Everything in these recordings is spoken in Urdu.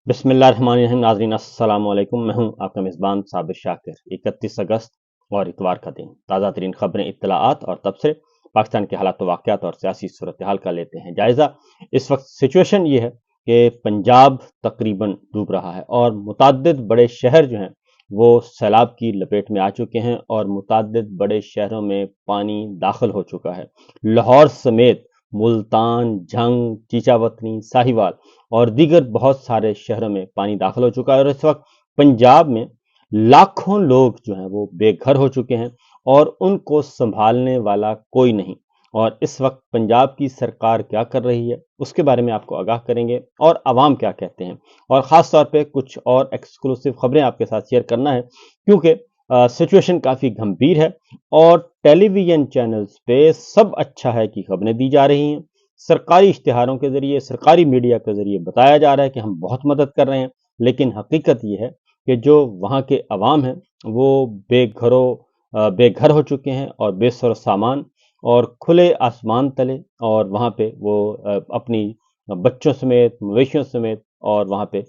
بسم اللہ الرحمن الرحیم. ناظرین السلام علیکم. میں ہوں آپ کا میزبان صابر شاکر. 31 اگست اور اتوار کا دن. تازہ ترین خبریں، اطلاعات اور تبصرے پاکستان کے حالات و واقعات اور سیاسی صورتحال کا لیتے ہیں جائزہ. اس وقت سچویشن یہ ہے کہ پنجاب تقریباً ڈوب رہا ہے اور متعدد بڑے شہر جو ہیں وہ سیلاب کی لپیٹ میں آ چکے ہیں اور متعدد بڑے شہروں میں پانی داخل ہو چکا ہے. لاہور سمیت ملتان، جھنگ، چیچا وطنی، ساہیوال اور دیگر بہت سارے شہروں میں پانی داخل ہو چکا ہے اور اس وقت پنجاب میں لاکھوں لوگ جو ہیں وہ بے گھر ہو چکے ہیں اور ان کو سنبھالنے والا کوئی نہیں. اور اس وقت پنجاب کی سرکار کیا کر رہی ہے اس کے بارے میں آپ کو آگاہ کریں گے اور عوام کیا کہتے ہیں، اور خاص طور پہ کچھ اور ایکسکلوسیو خبریں آپ کے ساتھ شیئر کرنا ہے کیونکہ سچویشن کافی گھمبیر ہے اور ٹیلی ویژن چینلز پہ سب اچھا ہے کہ خبریں دی جا رہی ہیں. سرکاری اشتہاروں کے ذریعے، سرکاری میڈیا کے ذریعے بتایا جا رہا ہے کہ ہم بہت مدد کر رہے ہیں، لیکن حقیقت یہ ہے کہ جو وہاں کے عوام ہیں وہ بے گھر ہو چکے ہیں اور بے سر و سامان اور کھلے آسمان تلے، اور وہاں پہ وہ اپنی بچوں سمیت، مویشیوں سمیت اور وہاں پہ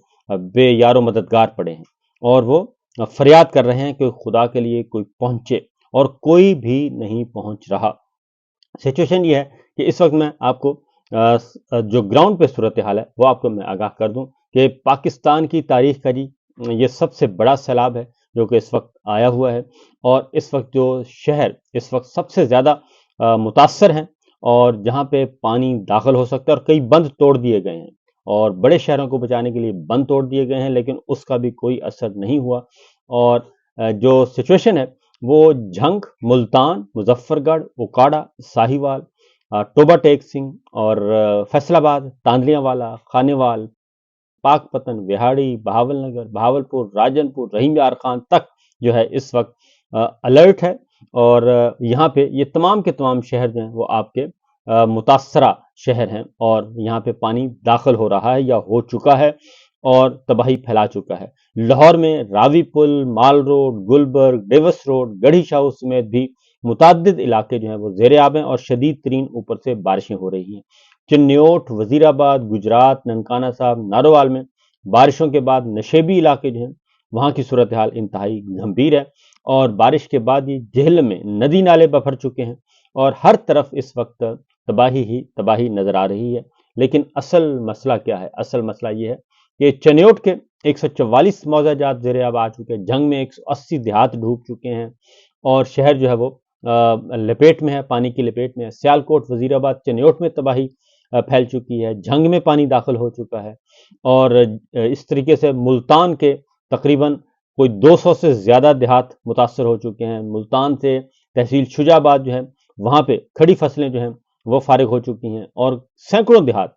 بے یار و مددگار پڑے ہیں اور وہ فریاد کر رہے ہیں کہ خدا کے لیے کوئی پہنچے، اور کوئی بھی نہیں پہنچ رہا. سچویشن یہ ہے کہ اس وقت میں آپ کو جو گراؤنڈ پہ صورتحال ہے وہ آپ کو میں آگاہ کر دوں کہ پاکستان کی تاریخ کا یہ سب سے بڑا سیلاب ہے جو کہ اس وقت آیا ہوا ہے، اور اس وقت جو شہر اس وقت سب سے زیادہ متاثر ہیں اور جہاں پہ پانی داخل ہو سکتا ہے، اور کئی بند توڑ دیے گئے ہیں اور بڑے شہروں کو بچانے کے لیے بند توڑ دیے گئے ہیں، لیکن اس کا بھی کوئی اثر نہیں ہوا. اور جو سچویشن ہے وہ جھنگ، ملتان، مظفر گڑھ، اوکاڑا، ساہیوال، ٹوبا ٹیک سنگھ اور فیصل آباد، تاندلیاں والا، خانیوال، پاک پتن، وہاڑی، بہاول نگر، بہاولپور، راجن پور، رحیم یار خان تک جو ہے اس وقت الرٹ ہے. اور یہاں پہ یہ تمام کے تمام شہر جو ہیں وہ آپ کے متاثرہ شہر ہیں اور یہاں پہ پانی داخل ہو رہا ہے یا ہو چکا ہے اور تباہی پھیلا چکا ہے. لاہور میں راوی پل، مال روڈ، گلبرگ، ڈیوس روڈ، گڑھی شاہو سمیت بھی متعدد علاقے جو ہیں وہ زیر آب ہیں اور شدید ترین اوپر سے بارشیں ہو رہی ہیں. چنیوٹ، وزیر آباد، گجرات، ننکانہ صاحب، نارووال میں بارشوں کے بعد نشیبی علاقے جو ہیں وہاں کی صورتحال انتہائی گھمبیر ہے اور بارش کے بعد یہ جہلم میں ندی نالے بھر چکے ہیں اور ہر طرف اس وقت تباہی ہی تباہی نظر آ رہی ہے. لیکن اصل مسئلہ کیا ہے؟ اصل مسئلہ یہ ہے کہ چنیوٹ کے 144 موضع جات زیر آب آ چکے ہیں، جھنگ میں 180 دیہات ڈوب چکے ہیں اور شہر جو ہے وہ لپیٹ میں ہے، پانی کی لپیٹ میں ہے. سیالکوٹ، وزیر آباد، چنیوٹ میں تباہی پھیل چکی ہے، جھنگ میں پانی داخل ہو چکا ہے اور اس طریقے سے ملتان کے تقریباً کوئی 200 سے زیادہ دیہات متاثر ہو چکے ہیں. ملتان سے تحصیل شجاع آباد جو ہے وہاں پہ کھڑی فصلیں جو ہیں وہ فارغ ہو چکی ہیں اور سینکڑوں دیہات،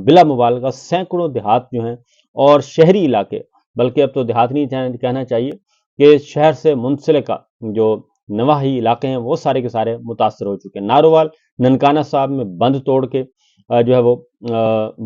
بلا مبالغہ سینکڑوں دیہات جو ہیں اور شہری علاقے، بلکہ اب تو دیہات نہیں کہنا چاہیے کہ شہر سے منسلکہ جو نواحی علاقے ہیں وہ سارے کے سارے متاثر ہو چکے ہیں. نارووال، ننکانہ صاحب میں بند توڑ کے جو ہے وہ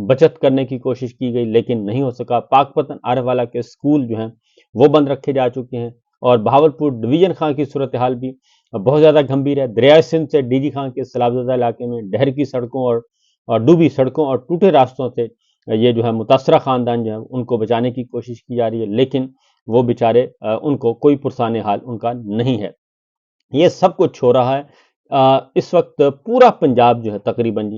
بچت کرنے کی کوشش کی گئی لیکن نہیں ہو سکا. پاک پتن، آرہ والا کے اسکول جو ہیں وہ بند رکھے جا چکے ہیں اور بہاولپور ڈویژن خان کی صورتحال بھی بہت زیادہ گھمبیر ہے. دریائے سندھ سے ڈی جی خان کے سیلاب زدہ علاقے میں ڈہر کی سڑکوں اور ڈوبی سڑکوں اور ٹوٹے راستوں سے یہ جو ہے متاثرہ خاندان جو ہے ان کو بچانے کی کوشش کی جا رہی ہے، لیکن وہ بیچارے ان کو کوئی پرسان حال ان کا نہیں ہے. یہ سب کچھ ہو رہا ہے اس وقت پورا پنجاب جو ہے تقریباً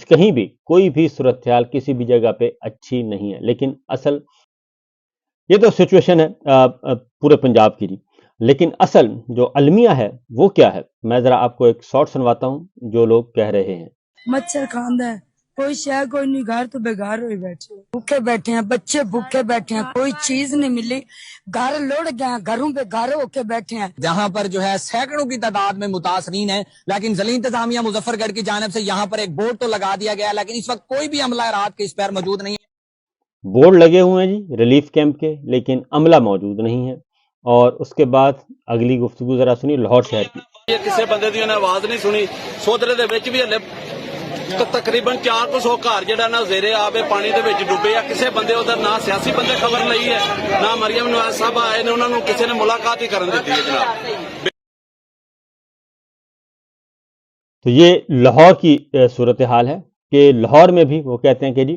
کہیں بھی کوئی بھی صورتحال کسی بھی جگہ پہ اچھی نہیں ہے. لیکن اصل یہ تو سچویشن ہے پورے پنجاب کی لیکن اصل جو المیہ ہے وہ کیا ہے؟ میں ذرا آپ کو ایک شارٹ سنواتا ہوں جو لوگ کہہ رہے ہیں. مچھر کھاندا ہے، کوئی شے کوئی نہیں، گھر تو بےگار ہوئے بیٹھے، بھوکے بیٹھے ہیں، بچے بھوکے بیٹھے ہیں، کوئی چیز نہیں ملی، گھر لوڑ گئے ہیں، گھروں پہ گھر ہو کے بیٹھے ہیں. جہاں پر جو ہے سینکڑوں کی تعداد میں متاثرین ہیں، لیکن ضلعی انتظامیہ مظفر گڑھ کی جانب سے یہاں پر ایک بورڈ تو لگا دیا گیا ہے، لیکن اس وقت کوئی بھی عملہ رات کے اس پر موجود نہیں ہے. بورڈ لگے ہوئے ہیں جی ریلیف کیمپ کے، لیکن عملہ موجود نہیں ہے. اور اس کے بعد اگلی گفتگو ذرا سنی لاہور شہر کی. یہ کسی بندے دی آواز نہیں سنی. سودرے دے وچ بھی ہلے تقریباً 400 گھر جڑا نا زیر آب پانی دے وچ ڈوبے آ. کسے بندے ادھر نہ سیاسی بندے خبر لئی ہے، نہ مریم نواز صاحب آئے نے، انہوں نے کسی نے ملاقات ہی کرن دتی ہے جناب. تو یہ لاہور کی صورتحال ہے کہ لاہور میں بھی وہ کہتے ہیں کہ جی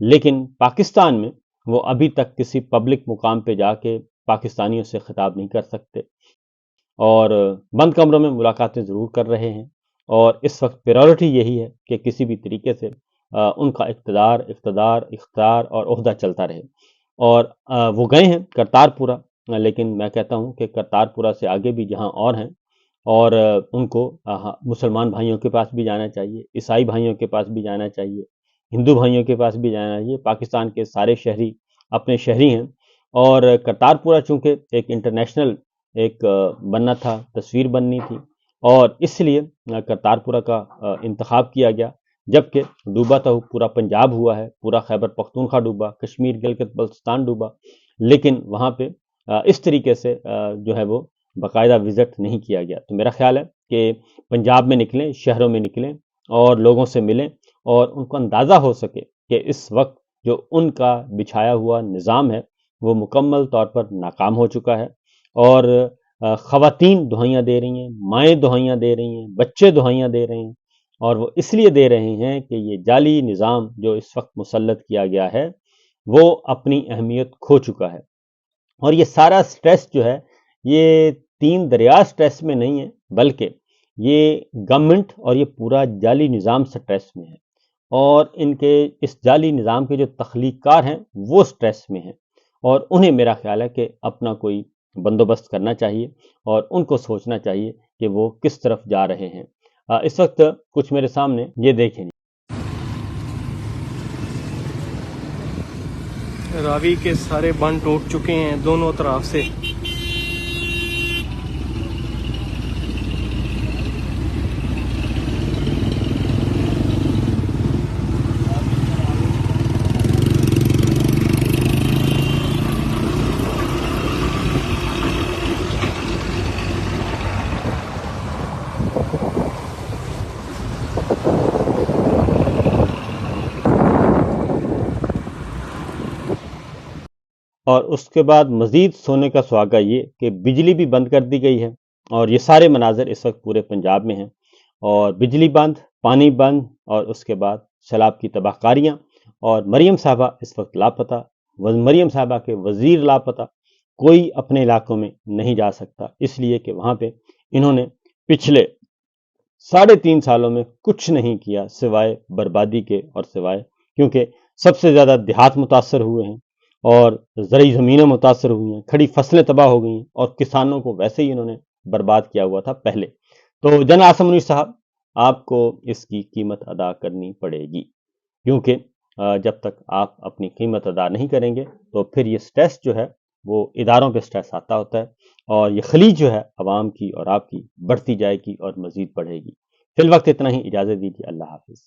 لیکن پاکستان میں وہ ابھی تک کسی پبلک مقام پہ جا کے پاکستانیوں سے خطاب نہیں کر سکتے، اور بند کمروں میں ملاقاتیں ضرور کر رہے ہیں، اور اس وقت پریورٹی یہی ہے کہ کسی بھی طریقے سے ان کا اختیار اور عہدہ چلتا رہے۔ اور وہ گئے ہیں کرتارپورہ، لیکن میں کہتا ہوں کہ کرتارپورہ سے آگے بھی جہاں اور ہیں، اور ان کو مسلمان بھائیوں کے پاس بھی جانا چاہیے، عیسائی بھائیوں کے پاس بھی جانا چاہیے، ہندو بھائیوں کے پاس بھی جانا چاہیے۔ پاکستان کے سارے شہری اپنے شہری ہیں، اور کرتارپورہ چونکہ ایک انٹرنیشنل ایک بننا تھا، تصویر بننی تھی، اور اس لیے کرتارپورہ کا انتخاب کیا گیا، جبکہ ڈوبا تو پورا پنجاب ہوا ہے، پورا خیبر پختونخوا ڈوبا، کشمیر گلگت بلتستان ڈوبا، لیکن وہاں پہ اس طریقے سے جو ہے وہ باقاعدہ وزٹ نہیں کیا گیا۔ تو میرا خیال ہے کہ پنجاب میں نکلیں، شہروں میں نکلیں، اور لوگوں سے ملیں، اور ان کو اندازہ ہو سکے کہ اس وقت جو ان کا بچھایا ہوا نظام ہے وہ مکمل طور پر ناکام ہو چکا ہے، اور خواتین دہائیاں دے رہی ہیں، مائیں دہائیاں دے رہی ہیں، بچے دہائیاں دے رہے ہیں، اور وہ اس لیے دے رہے ہیں کہ یہ جعلی نظام جو اس وقت مسلط کیا گیا ہے وہ اپنی اہمیت کھو چکا ہے۔ اور یہ سارا سٹریس جو ہے یہ تین دریا سٹریس میں نہیں ہے، بلکہ یہ گورنمنٹ اور یہ پورا جعلی نظام سٹریس میں ہے، اور ان کے اس جعلی نظام کے جو تخلیق کار ہیں وہ سٹریس میں ہیں، اور انہیں میرا خیال ہے کہ اپنا کوئی بندوبست کرنا چاہیے، اور ان کو سوچنا چاہیے کہ وہ کس طرف جا رہے ہیں۔ اس وقت کچھ میرے سامنے یہ دیکھیں، راوی کے سارے بند ٹوٹ چکے ہیں دونوں طرف سے۔ اور اس کے بعد مزید سونے کا سہاگا یہ کہ بجلی بھی بند کر دی گئی ہے، اور یہ سارے مناظر اس وقت پورے پنجاب میں ہیں، اور بجلی بند، پانی بند، اور اس کے بعد سیلاب کی تباہ کاریاں، اور مریم صاحبہ اس وقت لاپتہ، مریم صاحبہ کے وزیر لاپتہ، کوئی اپنے علاقوں میں نہیں جا سکتا، اس لیے کہ وہاں پہ انہوں نے پچھلے 3.5 سالوں میں کچھ نہیں کیا سوائے بربادی کے، اور سوائے کیونکہ سب سے زیادہ دیہات متاثر ہوئے ہیں، اور زرعی زمینیں متاثر ہوئی ہیں، کھڑی فصلیں تباہ ہو گئی ہیں، اور کسانوں کو ویسے ہی انہوں نے برباد کیا ہوا تھا پہلے۔ تو جنرل عاصم منیر صاحب، آپ کو اس کی قیمت ادا کرنی پڑے گی، کیونکہ جب تک آپ اپنی قیمت ادا نہیں کریں گے تو پھر یہ سٹریس جو ہے وہ اداروں پہ سٹریس آتا ہوتا ہے، اور یہ خلیج جو ہے عوام کی اور آپ کی بڑھتی جائے گی اور مزید بڑھے گی۔ فی الوقت اتنا ہی، اجازت دیجیے، اللہ حافظ۔